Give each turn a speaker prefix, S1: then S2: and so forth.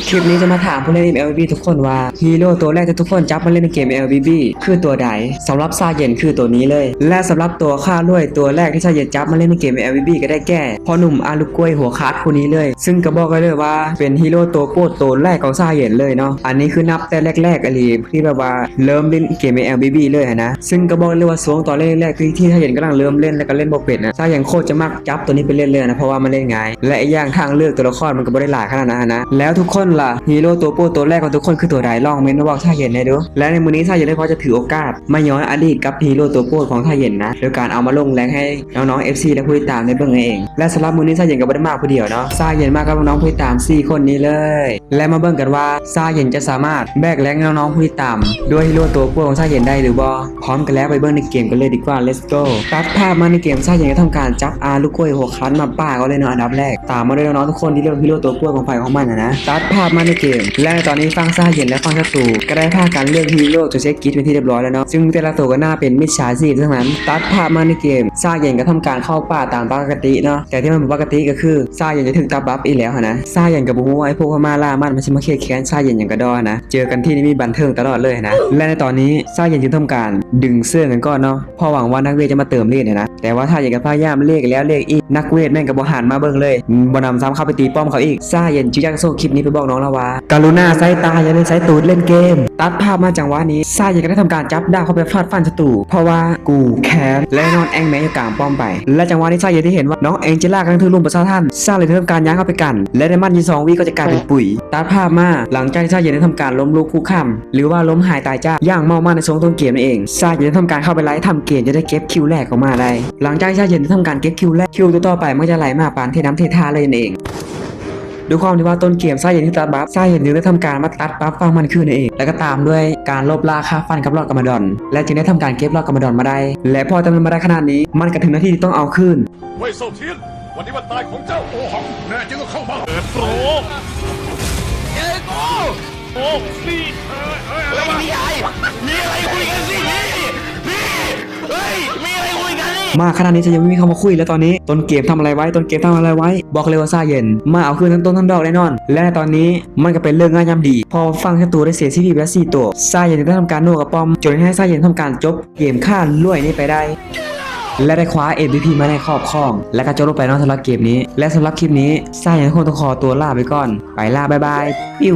S1: คลิปนี้จะมาถามผู้เล่น LBB ทุกคนว่าฮีโร่ตัวแรกที่ทุกคนจับมาเล่นในเกม LBB คือตัวใดสำหรับซาเย็นคือตัวนี้เลยและสำหรับตัวค่าล้วยตัวแรกที่ซาเย็นจับมาเล่นในเกม LBB ก็ได้แก่พ่อหนุ่มอาลูกกล้วยหัวขาดคนนี้เลยซึ่งก็บอกกันเลยว่าเป็นฮีโร่ตัวโปรดตัวแรกของซาเย็นเลยเนาะอันนี้คือนับแต่แรกๆอะไรที่แบบว่าเริ่มเล่นเกม LBB เลยนะซึ่งก็บอกเลยว่าช่วงตอนแรกๆที่ซาเย็นกำลังเริ่มเล่นแล้วก็เล่นบ่เป็นนะซาเย็นโคตรจะมักจับตัวนี้ไปเล่นเลยนะเพราะว่ามันเล่นง่ายและอีกอย่างทางเลือกตัวละครมันก็บ่ได้หลายขนาดนั้นนะแล้วทุกคนล่ะฮีโร่ตัวโปรดตัวแรกของทุกคนคือตัวใดลองเม้นต์มาบอกซาเย็นได้ดูและในมื้อนี้ซาเย็นได้พอจะถือโอกาสมาย้อนอดีตกับฮีโร่ตัวโปรดของซาเย็นนะโดยการเอามาลงแรงให้น้องๆ FC และผู้ติดตามได้เบิ่งเองและสำหรับมื้อนี้ซาเย็นก็บ่ได้มาผู้เดียวเนาะซาเย็นมากับน้องๆผู้ติดตาม4คนนี้เลยและมาเบิ่งกันว่าซาเย็นจะสามารถแบกแรงน้องๆผู้ติดตามด้วยฮีโร่ตัวโปรดของซาเย็นได้หรือบ่พร้อมกันแล้วไปเบิ่งในเกมกันเลยดีกว่า let's go ตัดภาพมาในเกมซาเย็นก็ทำการจับอาลูกกล้วยหัวคันมาป้าก็เลยเนาะอันดับแรกตามมาด้วยน้องๆทุกคนที่เลือกฮีโร่ตัวโปรดของฝ่ายของมันนะตัดภาพมาในเกมและในตอนนี้ฟังซาเย็นและฟังศัตรูก็ได้พากันเลือกฮีโร่ตัวเช็คกิทเป็นที่เรียบร้อยแล้วเนาะซึ่งแต่ละตัวก็น่าเป็นมิจฉาชีพทั้งนั้นตัดภาพมาในเกมซาเย็นก็ทำการเข้าป่าตามปกติเนาะแต่ที่มันเป็นปกติก็คือซาเย็นจะถึงตาบัฟอีกแล้วนะซาเย็นกับบุ้งไอ้พวกพม่าล่ามันจะมาเคลียร์แค้นซาเย็นอย่างกระดอนะเจอกันที่นี่มีบันเทิงตลอดเลยนะและในตอนนี้ซาเย็นจึงทำการดึงเสื้อกันก่อนเนาะพอหวังว่านักเวทจะมาเติมเลือดนะแต่ว่าซาเย็นก็พยายามเลขแล้วเลขอีกนักเวทแม่งกับบหันมาเบิ่งเลยบ่นำซ้ำเข้าไปตีป้อมเขาอีกซาเย็นจึงอยากส่งคลิปนี้ไปบอกน้องแล้วว่าการุณาใส่ตาอย่าเล่นใส่ตูดเล่นเกมตัดภาพมาจังหวะนี้ซาเย็นก็ได้ทำการจับดาบเข้าไปฟาดฟันศัตรูเพราะว่ากูแค้นและนอนแองแม้อยู่กลางป้อมไปและจังหวะนี้ซาเย็นที่เห็นว่าน้องเองเจล่ากำลังถือลุมประสาท่านซาเลยทำการย้างเข้าไปกันและในมัน22 วิก็จะกลายเป็นปุ๋ยตัดภาพมาหลังจากที่ซาเย็นได้ทำการล้มลุกคู่ค่ำหรือว่าล้มหายตายจากย่างเมามาในช่วงต้นเกมนั่นเองซาเย็นได้ทำการเข้าไปไล่ทำเกมจะได้เก็บคิวแรกออกมาได้หลังจากซาเย็นได้ทำการเก็บคิวแรกคิวต่อไปมันจะไหลมาปานเทน้ำเทท่าเลยนั่นเองด้วยความที่ว่าต้นเกมซาเย็นที่ตัดบัฟซาเย็นจึงได้ทำการมาตัดบัฟฟังมันขึ้นนั่นเองแล้วก็ตามด้วยการลบล่าฆ่าฟันกับลอดกามาดอนและจึงได้ทำการเก็บลอดกามาดอนมาได้และพอจำนวนมาได้ขนาดนี้มันก็ถึงหน้าที่ที่ต้องเอาคืน
S2: เว่ยเซาเทียนวันนี้วันตายของเจ้าโอหังแน่จริงก็เข้ามาเปิดโปรเย้โอ้นี่อะไรพี่ใหญ่มีอะไรคุยกันสิพี่เฮ้ยมีอะไรคุยกันนี่
S1: มาขนาดนี้จะยังไม่มีคำมาคุยแล้วตอนนี้ต้นเกมทำอะไรไว้ต้นเกมทำอะไรไว้บอกเลยว่าซาเย็นมาเอาคืนทั้งต้นทั้งดอกแน่นอนและตอนนี้มันก็เป็นเรื่องง่ายยำดีพอฟังศัตรูได้เสียชีวิตไป4 ตัวซาเย็นได้ทำการโนกับป้อมจนให้ซาเย็นทำการจบเกมฆ่าล้วยนี้ไปได้และได้คว้า MVP มาในครอบครองและก็จบลงไปนอกสำหรับเกมนี้และสำหรับคลิปนี้ซาเย็นคงต้องขอตัวลาไปก่อนไปลาบายบายปิ้ว